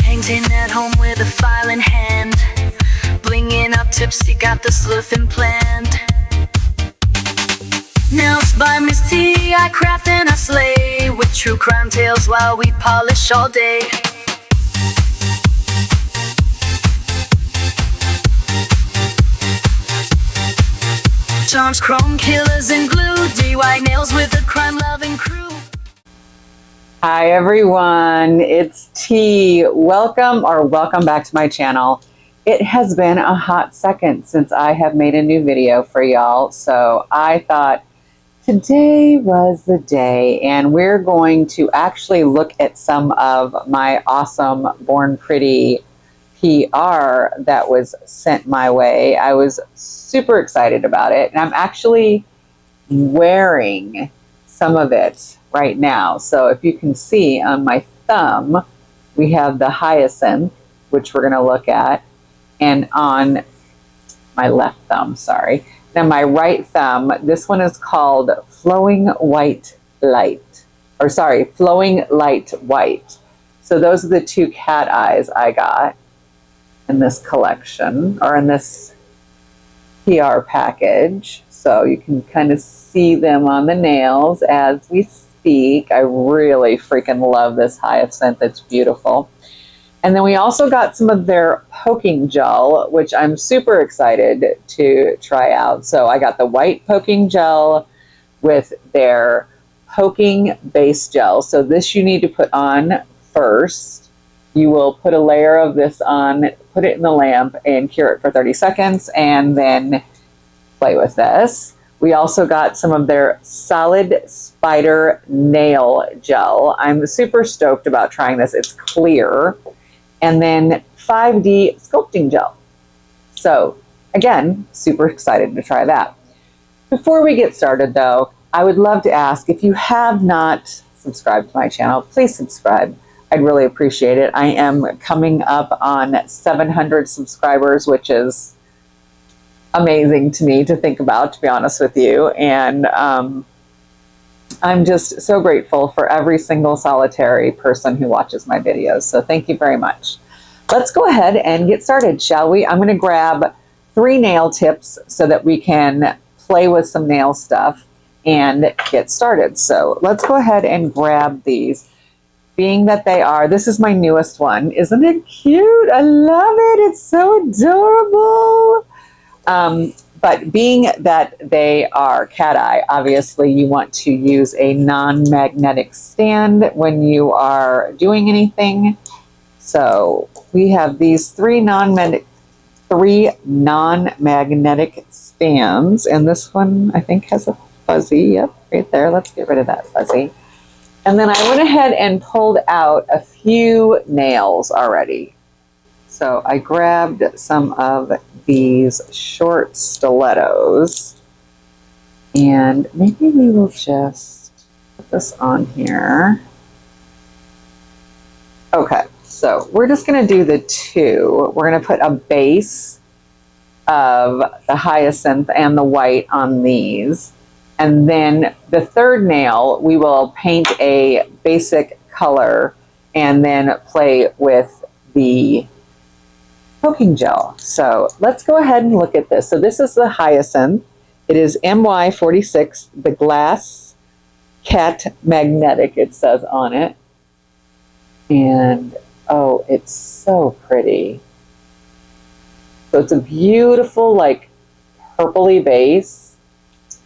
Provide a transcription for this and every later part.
Painting at home with a file in hand, blinging up tipsy, got the sleuthing planned. Nails by Misty, I craft and I slay, with true crime tales while we polish all day. Charms, chrome killers, and glue, DIY nails with a crime-loving crew. Hi everyone, it's T. Welcome back to my channel. It has been a hot second since I have made a new video for y'all, so I thought today was the day, and we're going to actually look at some of my awesome Born Pretty PR that was sent my way. I was super excited about it, and I'm actually wearing some of it right now. So if you can see on my thumb, we have the hyacinth, which we're going to look at, and on my left thumb, sorry. Now my right thumb, this one is called Flowing Light White. So those are the two cat eyes I got in this collection, or in this PR package. So you can kind of see them on the nails as we speak. I really freaking love this hyacinth. It's beautiful. And then we also got some of their poking gel, which I'm super excited to try out. So I got the white poking gel with their poking base gel. So this you need to put on first. You will put a layer of this on, put it in the lamp, and cure it for 30 seconds, and then play with this. We also got some of their Solid Spider Nail Gel. I'm super stoked about trying this. It's clear. And then 5D Sculpting Gel. So again, super excited to try that. Before we get started though, I would love to ask, if you have not subscribed to my channel, please subscribe. I'd really appreciate it. I am coming up on 700 subscribers, which is amazing to me to think about, to be honest with you. And I'm just so grateful for every single solitary person who watches my videos. So thank you very much. Let's go ahead and get started, shall we? I'm going to grab 3 nail tips so that we can play with some nail stuff and get started. So let's go ahead and grab these. Being that this is my newest one. Isn't it cute? I love it. It's so adorable. But being that they are cat eye, obviously you want to use a non-magnetic stand when you are doing anything. So we have these 3 non-magnetic stands, and this one I think has a fuzzy. Yep, right there. Let's get rid of that fuzzy. And then I went ahead and pulled out a few nails already. So I grabbed some of these short stilettos, and maybe we will just put this on here. Okay, so we're just going to do the 2. We're going to put a base of the hyacinth and the white on these. And then the 3rd nail, we will paint a basic color and then play with the poking gel. So let's go ahead and look at this. So this is the hyacinth. It is MY46, the glass cat magnetic, it says on it. And oh, it's so pretty. So it's a beautiful, like, purpley base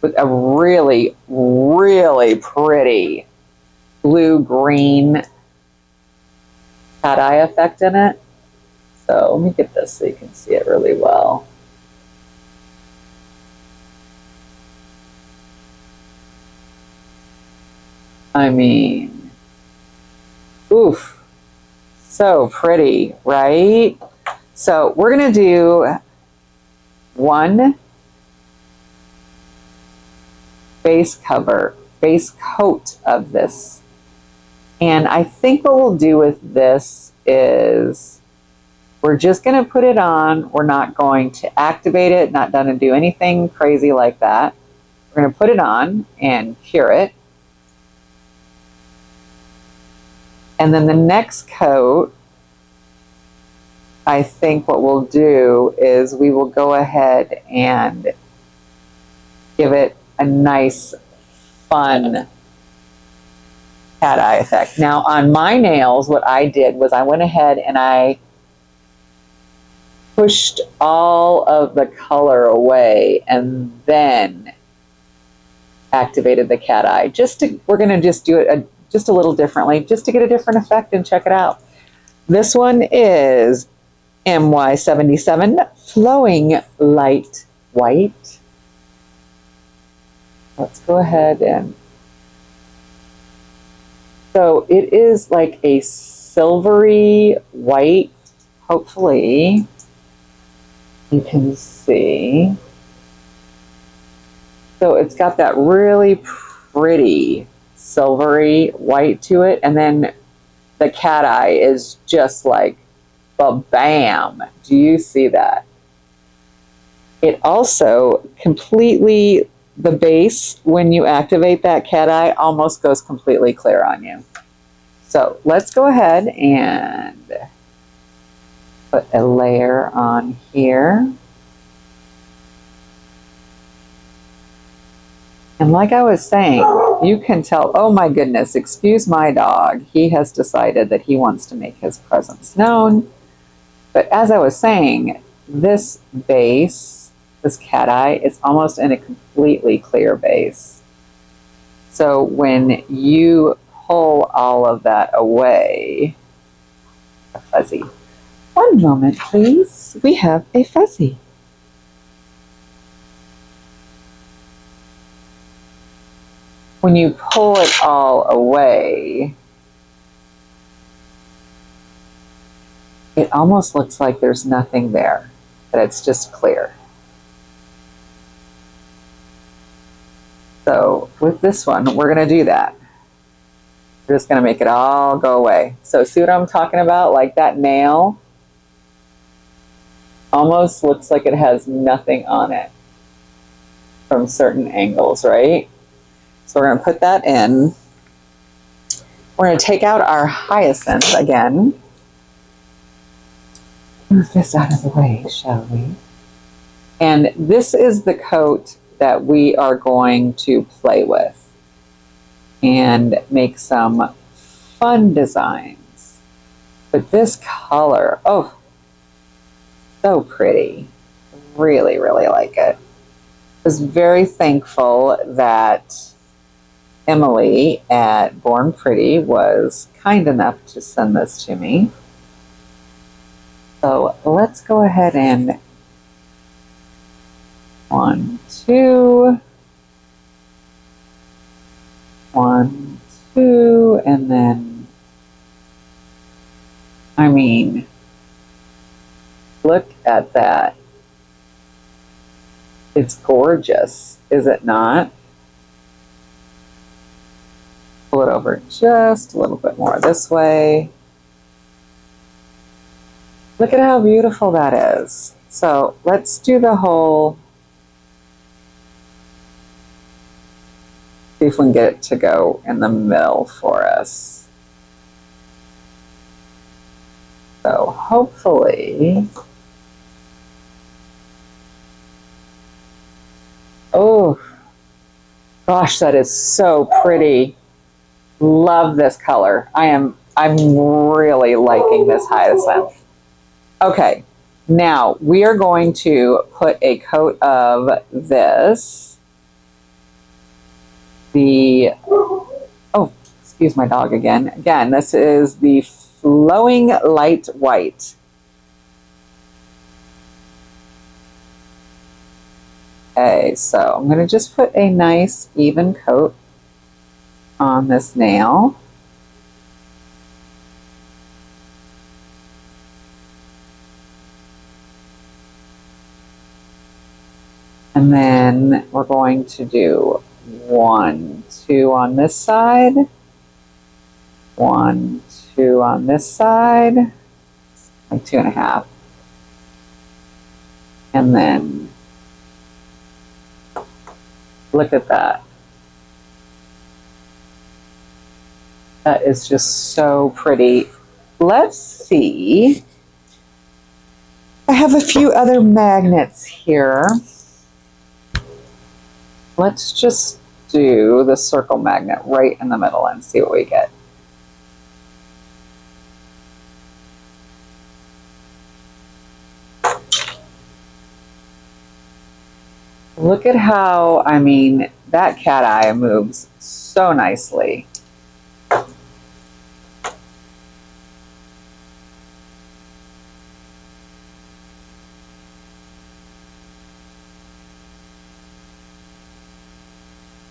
with a really, really pretty blue-green cat eye effect in it. So let me get this so you can see it really well. I mean, oof, so pretty, right? So we're going to do 1 base coat of this. And I think what we'll do with this is we're just going to put it on. We're not going to activate it, not going to do anything crazy like that. We're going to put it on and cure it. And then the next coat, I think what we'll do is we will go ahead and give it a nice, fun cat eye effect. Now on my nails, what I did was I went ahead and I pushed all of the color away and then activated the cat eye. We're going to just do it just a little differently, just to get a different effect and check it out. This one is MY77 Flowing Light White. Let's go ahead and, so it is like a silvery white, hopefully you can see. So it's got that really pretty silvery white to it, and then the cat eye is just like ba-bam. Do you see that? It also completely, the base, when you activate that cat eye, almost goes completely clear on you. So let's go ahead and put a layer on here. And like I was saying, you can tell, oh my goodness, excuse my dog. He has decided that he wants to make his presence known. But as I was saying, this base, this cat eye, is almost in a completely clear base. So when you pull all of that away, a fuzzy. One moment, please. We have a fuzzy. When you pull it all away, it almost looks like there's nothing there, that it's just clear. So with this one, we're going to do that. We're just going to make it all go away. So see what I'm talking about? Like that nail almost looks like it has nothing on it from certain angles, right? So we're going to put that in. We're going to take out our hyacinth again. Move this out of the way, shall we? And this is the coat that we are going to play with and make some fun designs. But this color, oh, so pretty. Really, really like it. I was very thankful that Emily at Born Pretty was kind enough to send this to me. So let's go ahead and 1, 2, 1, 2, and then, I mean, look at that. It's gorgeous, is it not? Pull it over just a little bit more this way. Look at how beautiful that is. So let's do the whole, see if we can get it to go in the middle for us. So hopefully, oh gosh, that is so pretty. Love this color. I'm really liking this hyacinth. Okay, now we are going to put a coat of this. Oh, excuse my dog again. Again, this is the Flowing Light White. Okay, so I'm going to just put a nice even coat on this nail. And then we're going to do 1, 2 on this side, 1, 2 on this side, like 2.5. And then look at that. That is just so pretty. Let's see I have a few other magnets here. Let's just do the circle magnet right in the middle and see what we get. Look at how, I mean, that cat eye moves so nicely.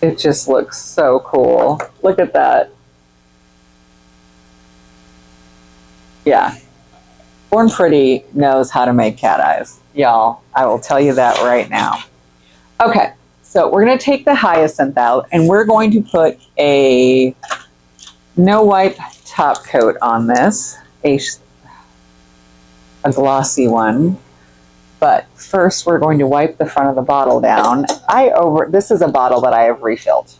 It just looks so cool. Look at that. Yeah. Born Pretty knows how to make cat eyes. Y'all, I will tell you that right now. Okay, so we're going to take the hyacinth out and we're going to put a no wipe top coat on this, a glossy one. But first we're going to wipe the front of the bottle down. This is a bottle that I have refilled.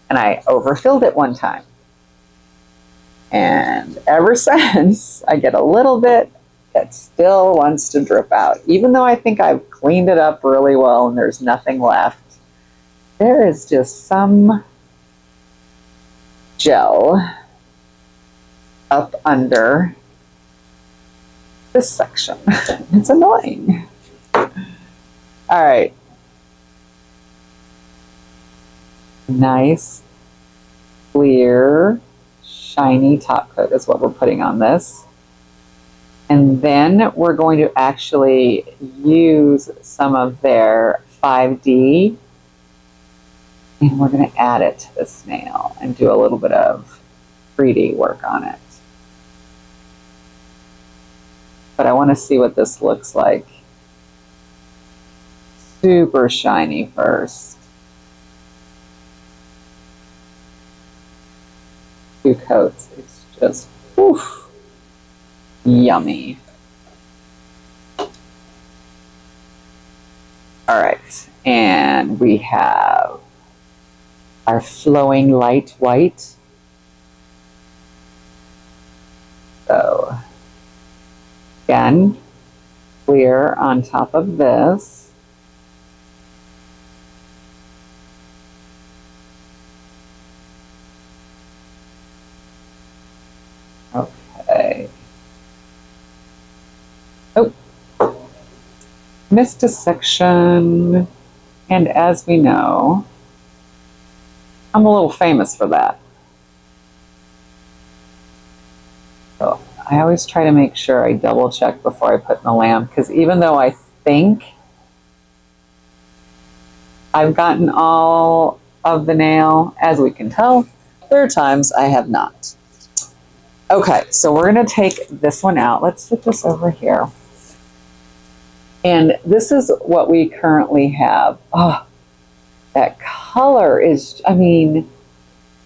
And I overfilled it one time. And ever since, I get a little bit that still wants to drip out. Even though I think I've cleaned it up really well and there's nothing left, there is just some gel up under this section. It's annoying. All right. Nice, clear, shiny top coat is what we're putting on this. And then we're going to actually use some of their 5D and we're going to add it to this nail and do a little bit of 3D work on it. But I want to see what this looks like. Super shiny first. 2 coats. It's just oof, yummy. All right, and we have our flowing light white. So again, clear on top of this. Okay. Oh, missed a section. And as we know, I'm a little famous for that. So I always try to make sure I double check before I put in the lamp, because even though I think I've gotten all of the nail, as we can tell, there are times I have not. Okay, so we're going to take this one out. Let's put this over here. And this is what we currently have. Oh, that color is, I mean,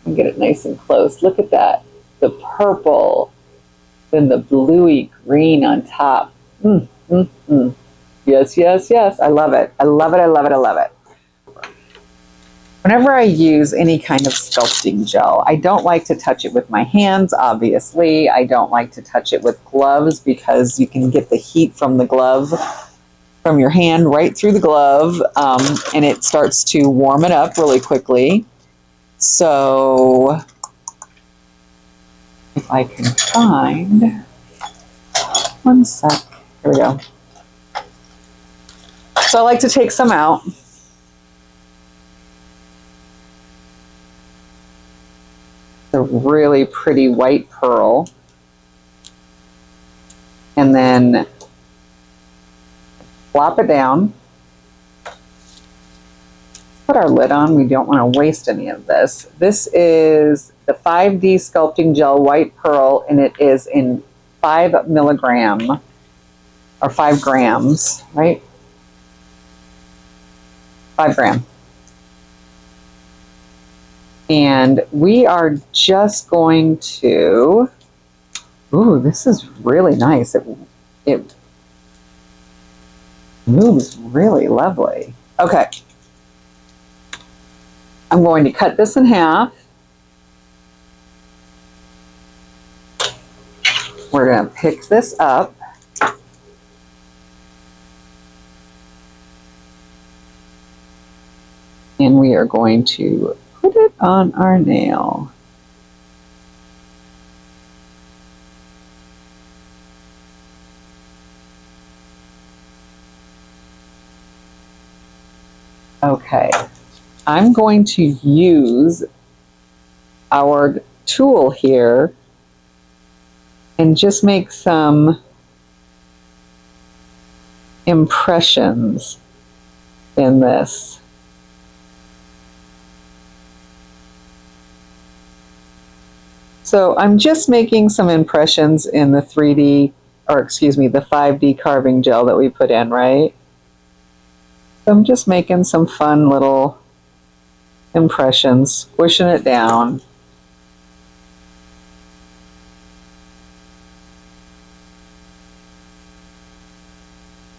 let me get it nice and close. Look at that. The purple, then the bluey green on top. Yes, yes, yes. I love it. I love it. I love it. I love it. Whenever I use any kind of sculpting gel, I don't like to touch it with my hands, obviously. I don't like to touch it with gloves because you can get the heat from the glove, from your hand right through the glove, and it starts to warm it up really quickly. So if I can find, one sec, here we go. So I like to take some out. A really pretty white pearl, and then flop it down. Put our lid on. We don't want to waste any of this. This is the 5D Sculpting Gel White Pearl, and it is in 5 milligram or 5 grams, right? 5 gram. And we are just going to, ooh, this is really nice. It moves really lovely. Okay. I'm going to cut this in half. We're going to pick this up. we are going to put it on our nail. Okay, I'm going to use our tool here and just make some impressions in this. So I'm just making some impressions in the 3D, or excuse me, the 5D carving gel that we put in, right? So I'm just making some fun little impressions, squishing it down.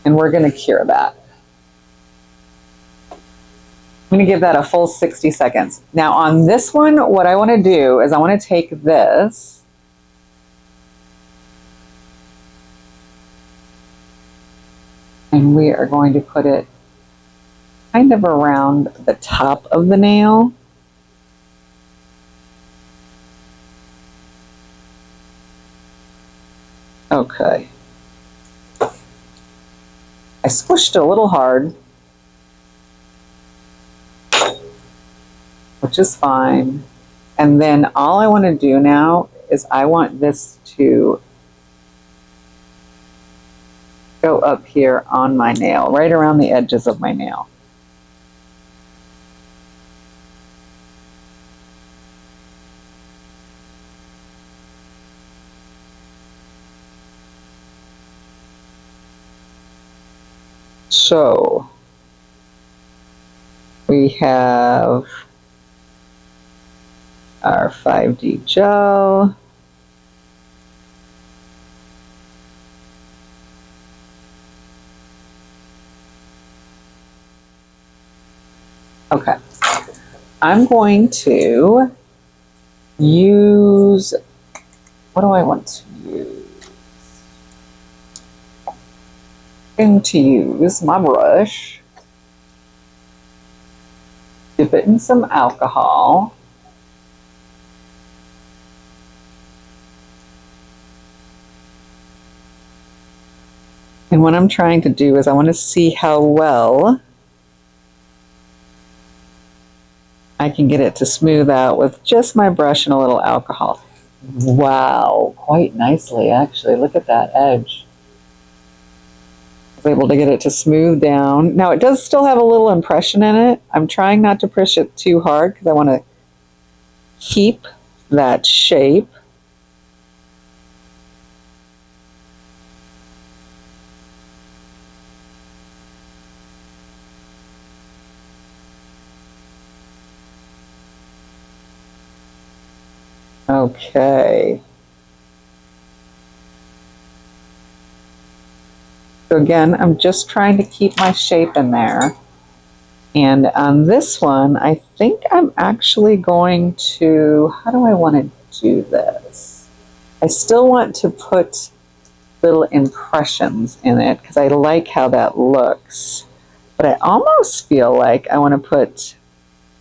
And we're going to cure that. I'm going to give that a full 60 seconds. Now on this one, what I want to do is I want to take this and we are going to put it kind of around the top of the nail. Okay. I squished it a little hard, which is fine. And then all I want to do now is I want this to go up here on my nail, right around the edges of my nail. So we have our 5D gel. Okay, I'm going to use, what do I want to use? I'm going to use my brush, dip it in some alcohol. And what I'm trying to do is I want to see how well I can get it to smooth out with just my brush and a little alcohol. Wow, quite nicely actually. Look at that edge. I was able to get it to smooth down. Now it does still have a little impression in it. I'm trying not to push it too hard because I want to keep that shape. Okay. So again, I'm just trying to keep my shape in there. And on this one, I think I'm actually going to, how do I want to do this? I still want to put little impressions in it because I like how that looks. But I almost feel like I want to put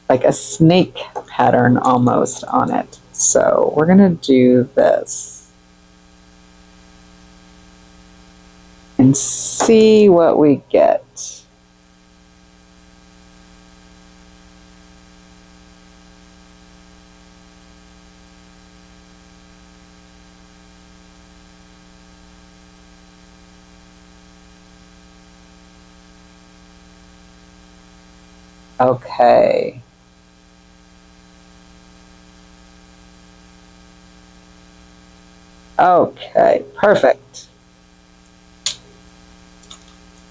like a snake pattern almost on it. So we're going to do this and see what we get. Okay. Okay, perfect.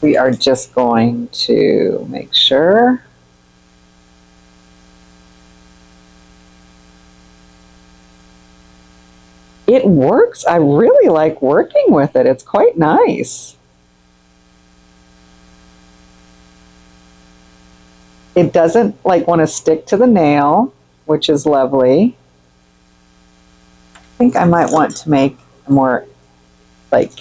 We are just going to make sure. It works. I really like working with it. It's quite nice. It doesn't like want to stick to the nail, which is lovely. I think I might want to make a more like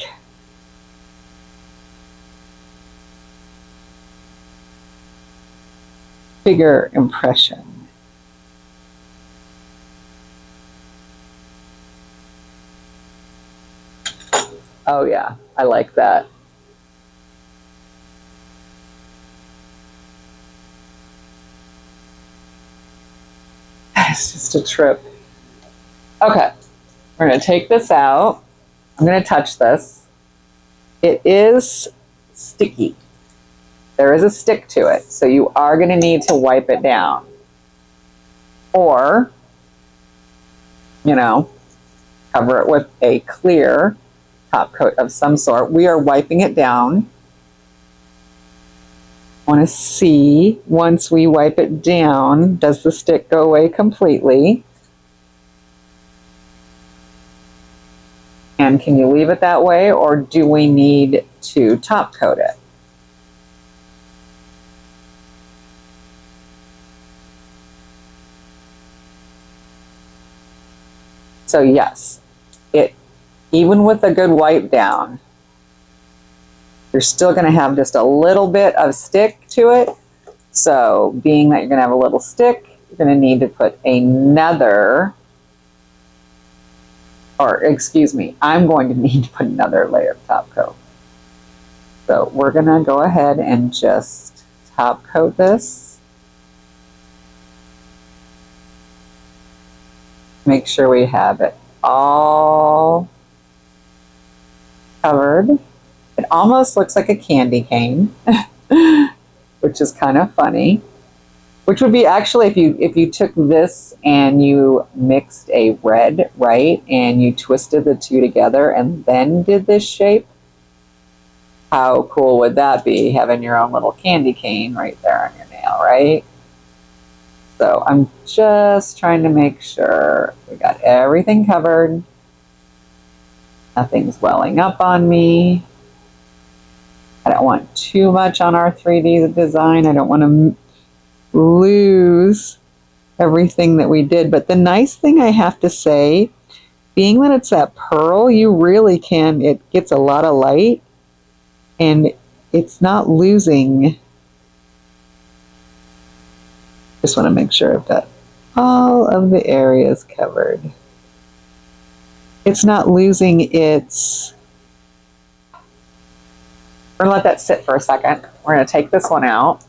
bigger impression. Oh yeah, I like that. It's just a trip. Okay, we're gonna take this out. I'm gonna touch this. It is sticky. There is a stick to it, so you are gonna need to wipe it down. Or, you know, cover it with a clear top coat of some sort. We are wiping it down. I want to see, once we wipe it down, does the stick go away completely? And can you leave it that way, or do we need to top coat it? So yes, even with a good wipe down, you're still going to have just a little bit of stick to it. So being that you're going to have a little stick, you're going to need to put another, or excuse me, I'm going to need to put another layer of top coat. So we're going to go ahead and just top coat this. Make sure we have it all covered. It almost looks like a candy cane, which is kind of funny. Which would be actually if you took this and you mixed a red, right, and you twisted the two together and then did this shape. How cool would that be, having your own little candy cane right there on your nail, right? So I'm just trying to make sure we got everything covered. Nothing's welling up on me. I don't want too much on our 3D design. I don't want to lose everything that we did. But the nice thing I have to say, being that it's that pearl, you really can, it gets a lot of light and it's not losing. Just want to make sure I've got all of the areas covered. It's not losing its... We're going to let that sit for a second. We're going to take this one out.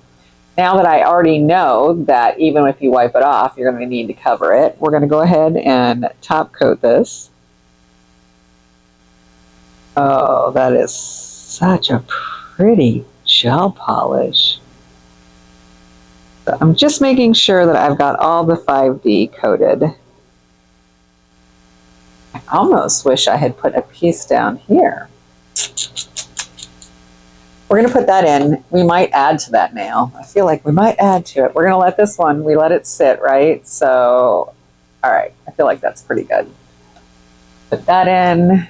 Now that I already know that even if you wipe it off, you're going to need to cover it, we're going to go ahead and top coat this. Oh, that is such a pretty gel polish. So I'm just making sure that I've got all the 5D coated. I almost wish I had put a piece down here. We're going to put that in. We might add to that nail. I feel like we might add to it. We're going to let this one, we let it sit, right? So, all right. I feel like that's pretty good. Put that in.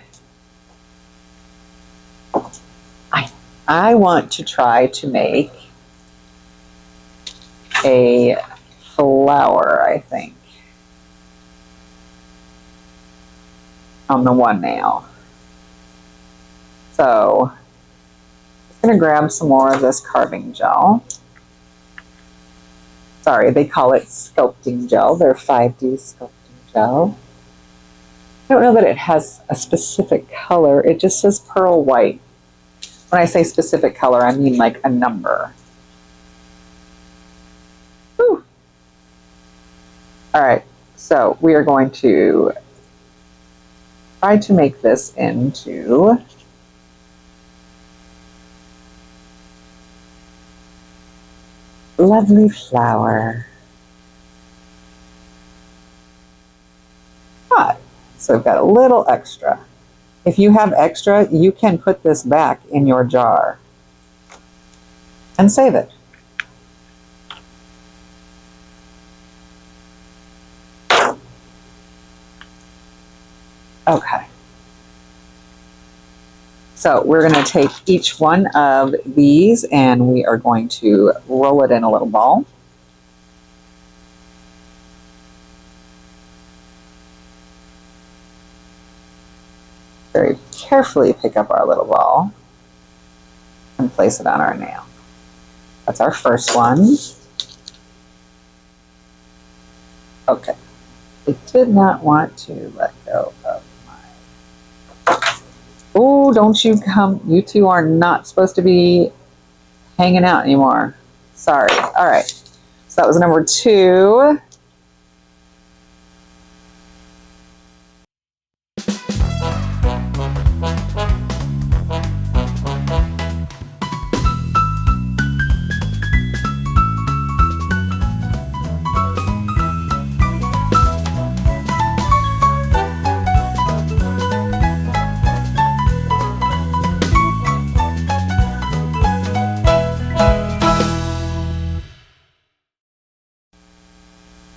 I want to try to make a flower, I think, on the one nail. So I'm going to grab some more of this carving gel. Sorry, they call it sculpting gel. They're 5D sculpting gel. I don't know that it has a specific color. It just says pearl white. When I say specific color, I mean like a number. Whew. All right, so we are going to try to make this into lovely flower. Hot. So I've got a little extra. If you have extra, you can put this back in your jar and save it. Okay. So we're going to take each one of these and we are going to roll it in a little ball. Very carefully pick up our little ball and place it on our nail. That's our first one. Okay. It did not want to let go of my... Oh, don't you come. You two are not supposed to be hanging out anymore. Sorry. All right. So that was number 2.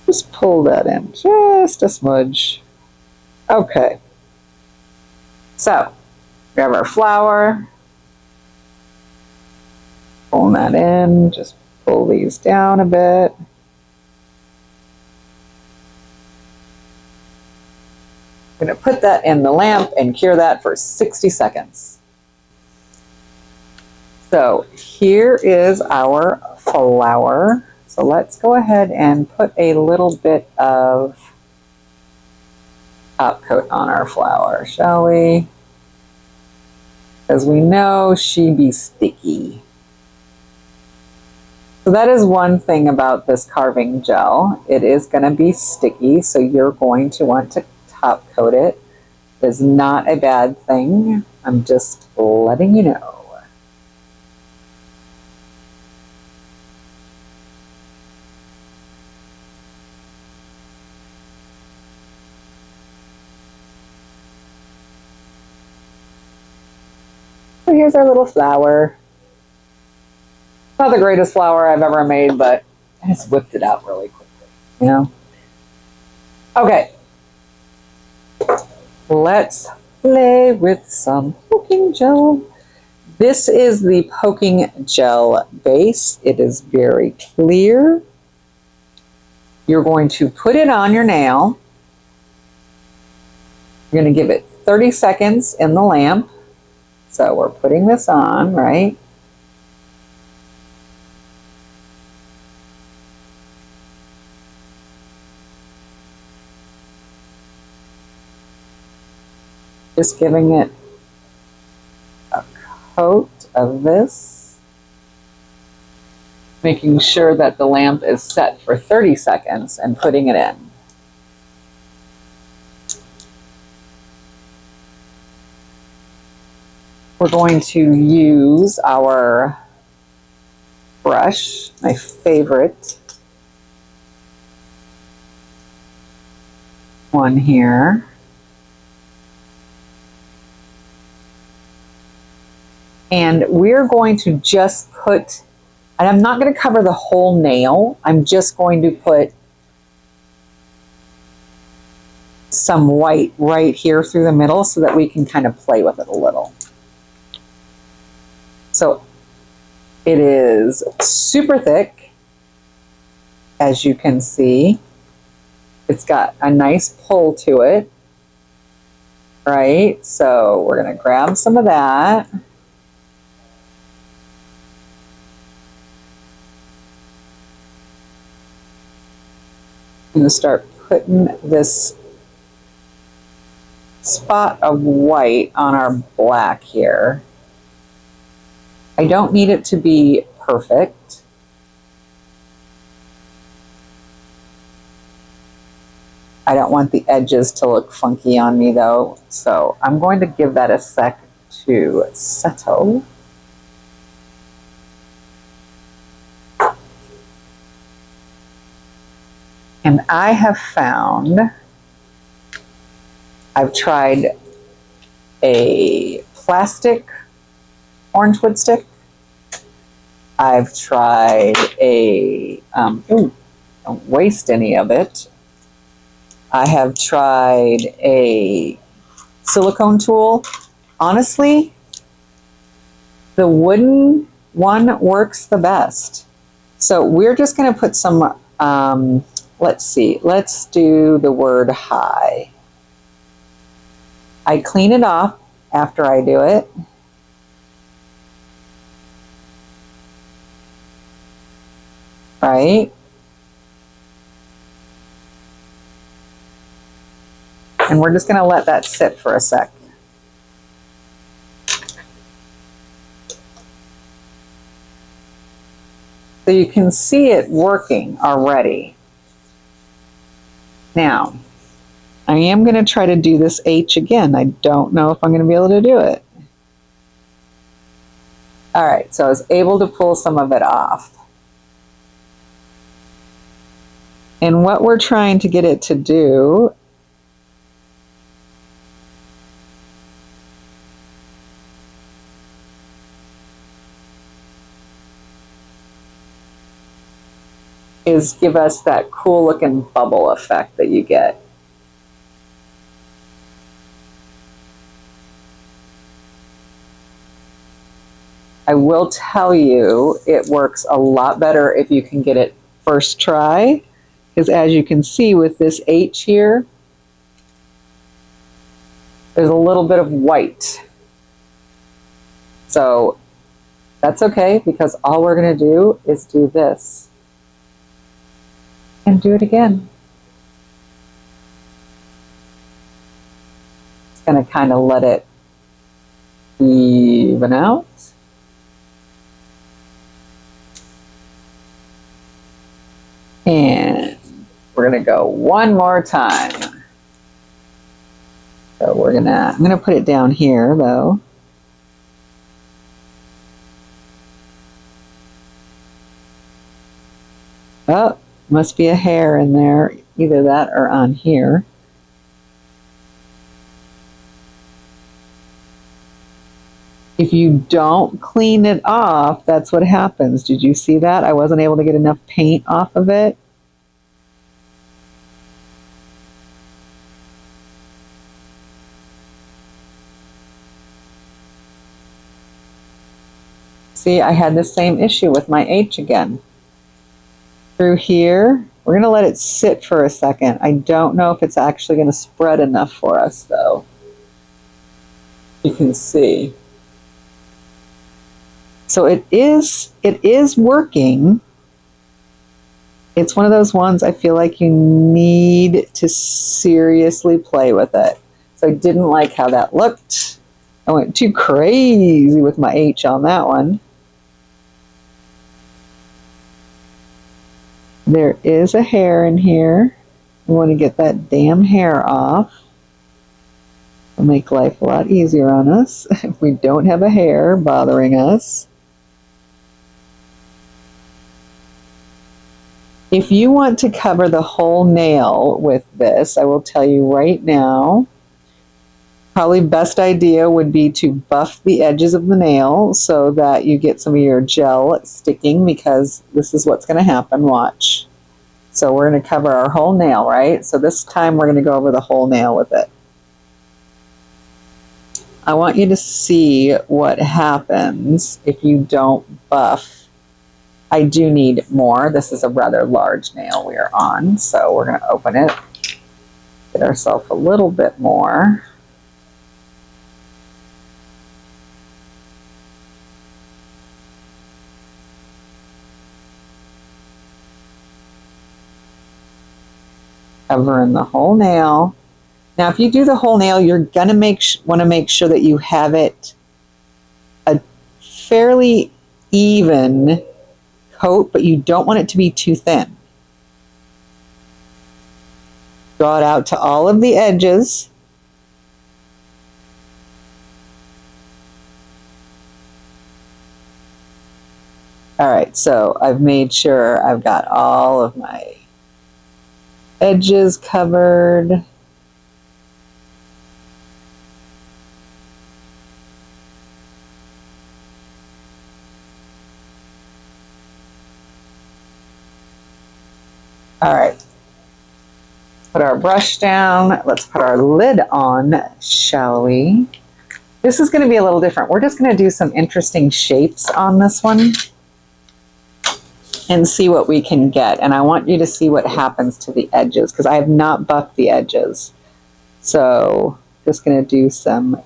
Just pull that in just a smudge. Okay. So we have our flower. Pulling that in. Just pull these down a bit. I'm going to put that in the lamp and cure that for 60 seconds. So here is our flower. So let's go ahead and put a little bit of top coat on our flower, shall we? Because we know she be sticky. So that is one thing about this carving gel. It is going to be sticky, so you're going to want to top coat it. It's not a bad thing. I'm just letting you know. So here's our little flower. Not the greatest flower I've ever made, but I just whipped it out really quickly, you know? Okay. Let's play with some poking gel. This is the poking gel base. It is very clear. You're going to put it on your nail. You're going to give it 30 seconds in the lamp. So we're putting this on, right? Just giving it a coat of this. Making sure that the lamp is set for 30 seconds and putting it in. We're going to use our brush, my favorite one here. And we're going to just put, and I'm not going to cover the whole nail, I'm just going to put some white right here through the middle so that we can kind of play with it a little. So it is super thick, as you can see. It's got a nice pull to it, right? So we're going to grab some of that. I'm going to start putting this spot of white on our black here. I don't need it to be perfect. I don't want the edges to look funky on me though, so I'm going to give that a sec to settle. And I have found, I've tried a plastic orange wood stick. I've tried a, don't waste any of it. I have tried a silicone tool. Honestly, the wooden one works the best. So we're just going to put some, let's see, let's do the word hi. I clean it off after I do it. Right? And we're just going to let that sit for a sec. So you can see it working already. Now, I am going to try to do this H again. I don't know if I'm going to be able to do it. All right, so I was able to pull some of it off. And what we're trying to get it to do is give us that cool looking bubble effect that you get. I will tell you, it works a lot better if you can get it first try, because as you can see with this H here, there's a little bit of white. So that's okay, because all we're going to do is do this and do it again. It's going to kind of let it even out. And we're going to go one more time. So I'm going to put it down here though. Oh, must be a hair in there, either that or on here. If you don't clean it off, that's what happens. Did you see that? I wasn't able to get enough paint off of it. See, I had the same issue with my H again. Through here, we're going to let it sit for a second. I don't know if it's actually going to spread enough for us though. You can see. So it is working. It's one of those ones I feel like you need to seriously play with it. So I didn't like how that looked. I went too crazy with my H on that one. There is a hair in here. We want to get that damn hair off. It'll make life a lot easier on us if we don't have a hair bothering us. If you want to cover the whole nail with this, I will tell you right now, probably best idea would be to buff the edges of the nail so that you get some of your gel sticking, because this is what's going to happen. Watch. So we're going to cover our whole nail, right? So this time we're going to go over the whole nail with it. I want you to see what happens if you don't buff. I do need more. This is a rather large nail we are on, so we're going to open it, get ourselves a little bit more. Covering the whole nail. Now, if you do the whole nail, you're going to want to make sure that you have it a fairly even coat, but you don't want it to be too thin. Draw it out to all of the edges. All right, so I've made sure I've got all of my edges covered. All right, put our brush down. Let's put our lid on, shall we? This is going to be a little different. We're just going to do some interesting shapes on this one and see what we can get. And I want you to see what happens to the edges, because I have not buffed the edges. So just going to do some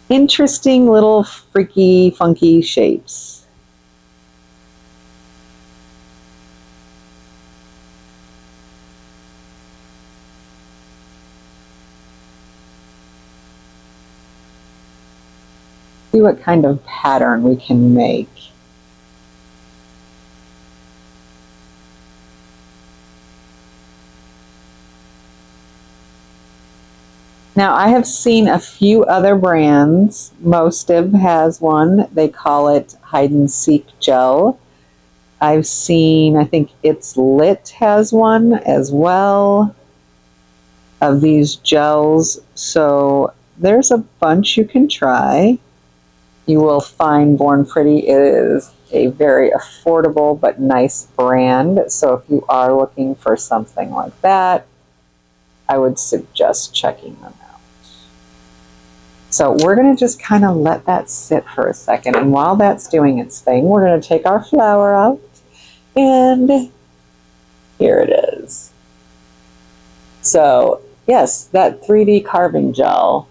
interesting little freaky, funky shapes. see what kind of pattern we can make. Now, I have seen a few other brands. NailsByMisTe has one. They call it Hide and Seek Gel. I've seen, I think It's Lit has one as well of these gels. So there's a bunch you can try. You will find Born Pretty is a very affordable but nice brand. So if you are looking for something like that, I would suggest checking them out. So we're going to just kind of let that sit for a second. And while that's doing its thing, we're going to take our flower out. And here it is. So yes, that 3D carving gel,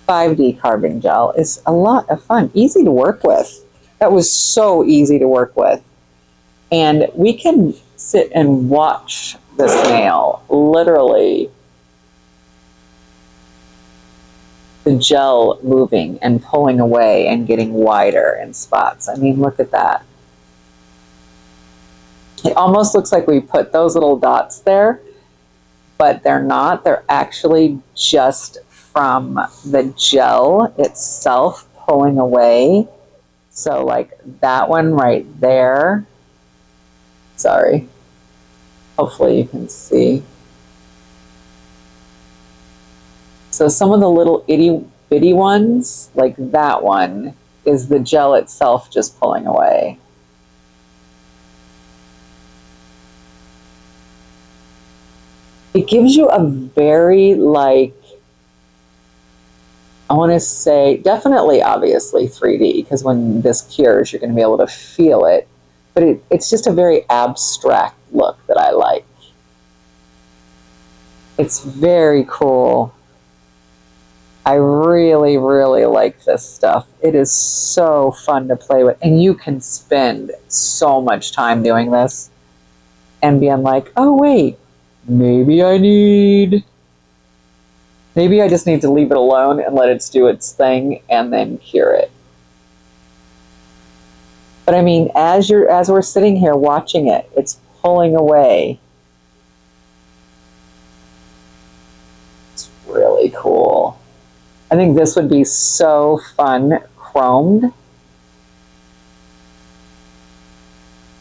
5D carving gel is a lot of fun. Easy to work with. That was so easy to work with. And we can sit and watch this nail literally, the gel moving and pulling away and getting wider in spots. I mean, look at that. It almost looks like we put those little dots there, but they're not. They're actually just from the gel itself pulling away. So like that one right there. Sorry. Hopefully you can see. So some of the little itty bitty ones, like that one, is the gel itself just pulling away. It gives you a very, like, I want to say, definitely obviously 3D, because when this cures, you're going to be able to feel it. But it's just a very abstract look that I like. It's very cool. I really, really like this stuff. It is so fun to play with. And you can spend so much time doing this and being like, oh, wait, maybe I just need to leave it alone and let it do its thing and then cure it. But I mean, as we're sitting here watching it, it's pulling away. It's really cool. I think this would be so fun chromed.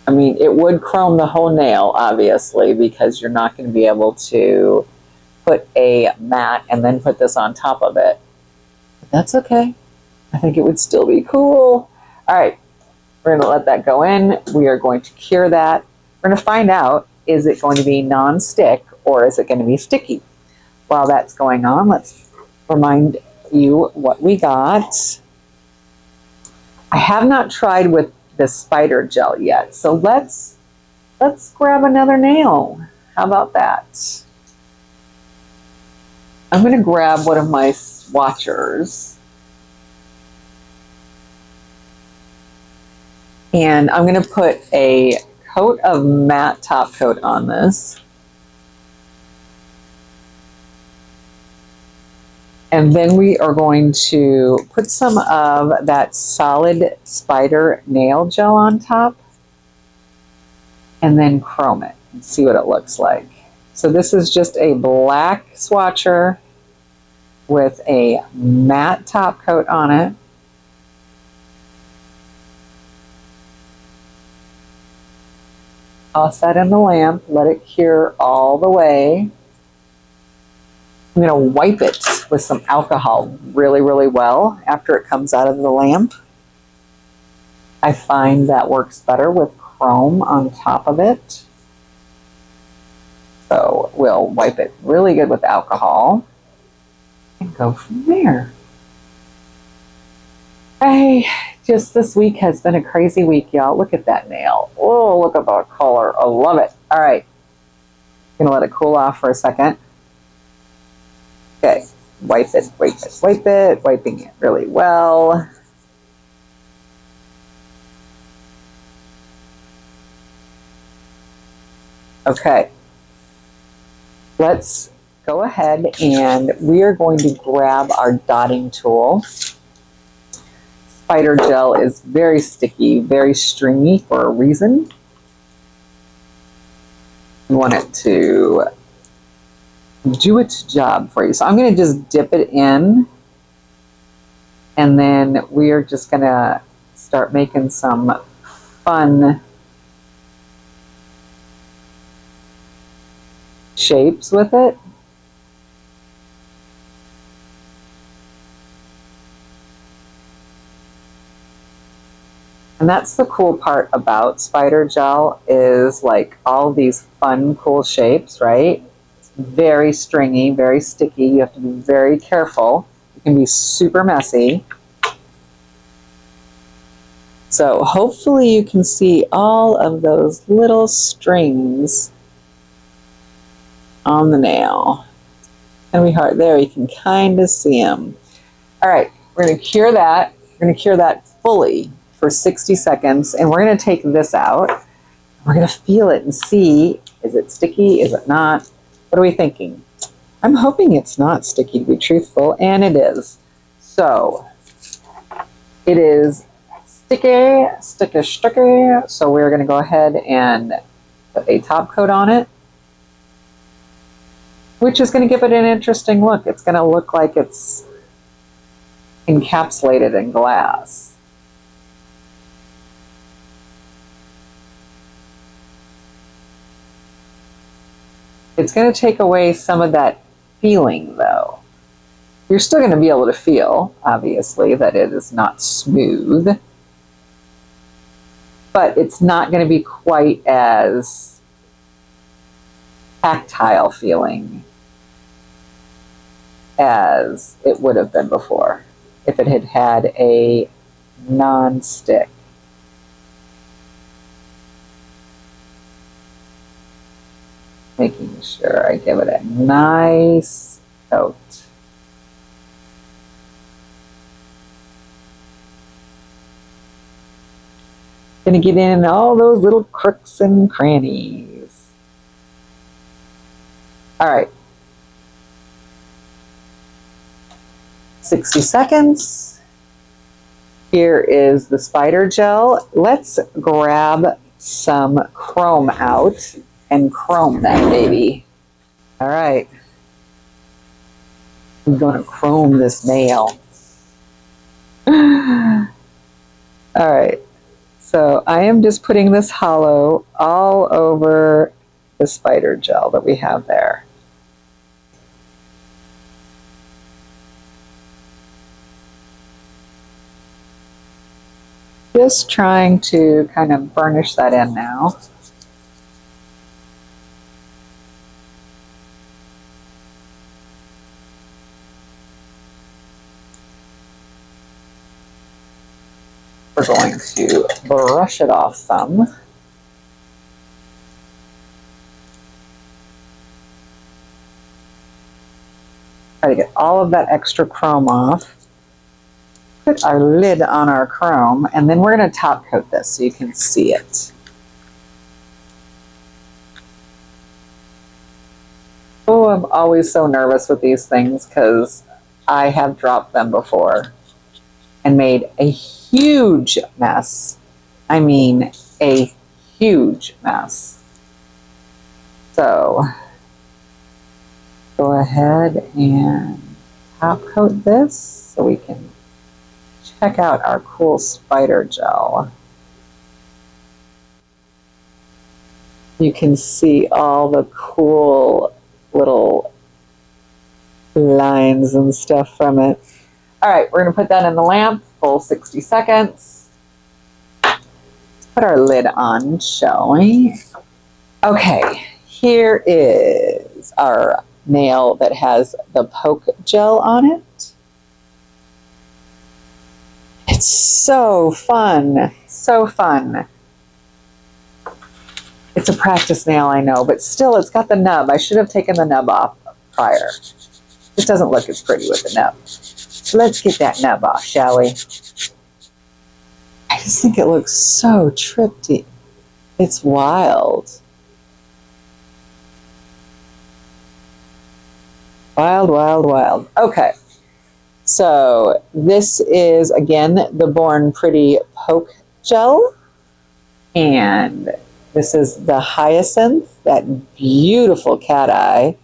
I mean, it would chrome the whole nail, obviously, because you're not going to be able to put a matte and then put this on top of it. But that's okay. I think it would still be cool. All right, we're going to let that go in. We are going to cure that. We're going to find out, is it going to be non-stick or is it going to be sticky? While that's going on, let's remind you what we got. I have not tried with the spider gel yet, so let's grab another nail. How about that? I'm going to grab one of my swatchers, and I'm going to put a coat of matte top coat on this. And then we are going to put some of that solid spider nail gel on top and then chrome it and see what it looks like. So this is just a black swatcher with a matte top coat on it. I'll set in the lamp, let it cure all the way. I'm going to wipe it with some alcohol really, really well after it comes out of the lamp. I find that works better with chrome on top of it. So we'll wipe it really good with alcohol and go from there. Hey, just this week has been a crazy week, y'all. Look at that nail. Oh, look at that color. I love it. All right. I'm going to let it cool off for a second. Okay, wipe it, wiping it really well. Okay, let's go ahead and we are going to grab our dotting tool spider gel is very sticky, very stringy for a reason. You want it to do its job for you. So I'm going to just dip it in, and then we are just going to start making some fun shapes with it. And that's the cool part about spider gel, is like all these fun, cool shapes, right? It's very stringy, very sticky. You have to be very careful. It can be super messy. So hopefully you can see all of those little strings on the nail. It's gonna be hard. There, you can kind of see them. All right, we're gonna cure that. We're gonna cure that fully for 60 seconds, and we're going to take this out. We're going to feel it and see, is it sticky, is it not? What are we thinking? I'm hoping it's not sticky, to be truthful, and it is. So it is sticky, sticky, sticky. So we're going to go ahead and put a top coat on it, which is going to give it an interesting look. It's going to look like it's encapsulated in glass. It's going to take away some of that feeling, though. You're still going to be able to feel, obviously, that it is not smooth, but it's not going to be quite as tactile feeling as it would have been before if it had had a non-stick. Making sure I give it a nice coat. Gonna get in all those little crooks and crannies. All right. 60 seconds. Here is the spider gel. Let's grab some chrome out and chrome that baby. All right. I'm gonna chrome this nail. All right. So I am just putting this hollow all over the spider gel that we have there. Just trying to kind of burnish that in now. We're going to brush it off some. Try to get all of that extra chrome off. Put our lid on our chrome, and then we're going to top coat this so you can see it. Oh, I'm always so nervous with these things because I have dropped them before and made a huge mess. I mean, a huge mess. So, go ahead and top coat this so we can check out our cool spider gel. You can see all the cool little lines and stuff from it. All right, we're gonna put that in the lamp, full 60 seconds. Let's put our lid on, shall we? Okay, here is our nail that has the poke gel on it. It's so fun, so fun. It's a practice nail, I know, but still it's got the nub. I should have taken the nub off prior. It doesn't look as pretty with the nub. So let's get that nub off, shall we? I just think it looks so trippy. It's wild. Wild, wild, wild. Okay. So this is, again, the Born Pretty Poke Gel. And this is the Hyacinth, that beautiful cat eye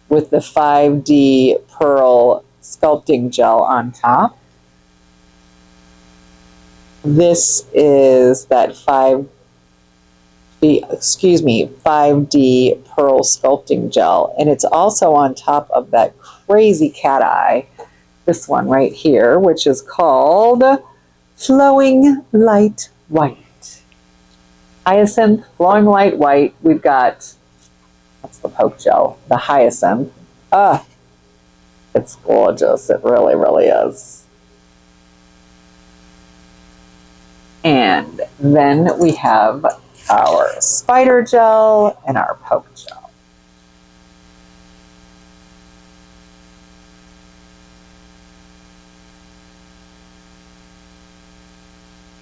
with the 5D Pearl Sculpting Gel on top. This is that 5D Pearl Sculpting Gel. And it's also on top of that crazy cat eye, this one right here, which is called Flowing Light White. Hyacinth, Flowing Light White. We've got, that's the poke gel, the Hyacinth. It's gorgeous. It really, really is. And then we have our spider gel and our poke gel.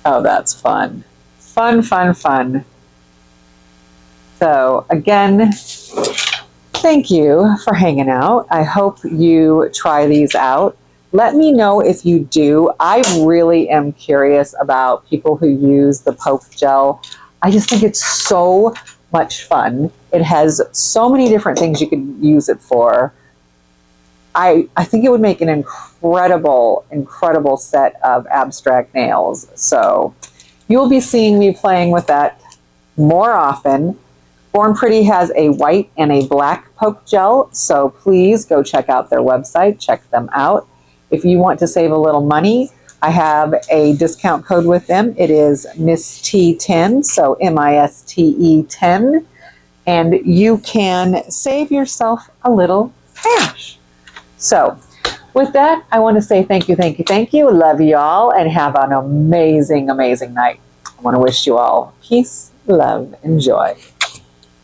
Oh, that's fun. Fun, fun, fun. So again, thank you for hanging out. I hope you try these out. Let me know if you do. I really am curious about people who use the poke gel. I just think it's so much fun. It has so many different things you could use it for. I think it would make an incredible, incredible set of abstract nails. So you'll be seeing me playing with that more often. Born Pretty has a white and a black poke gel, so please go check out their website, check them out. If you want to save a little money, I have a discount code with them. It is MisTe10, so MISTE 10, and you can save yourself a little cash. So with that, I want to say thank you, thank you, thank you. Love you all and have an amazing, amazing night. I want to wish you all peace, love, and joy,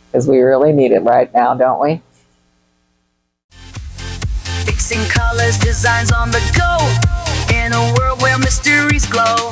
because we really need it right now, don't we? Fixing colors, designs on the go, in a world where mysteries glow.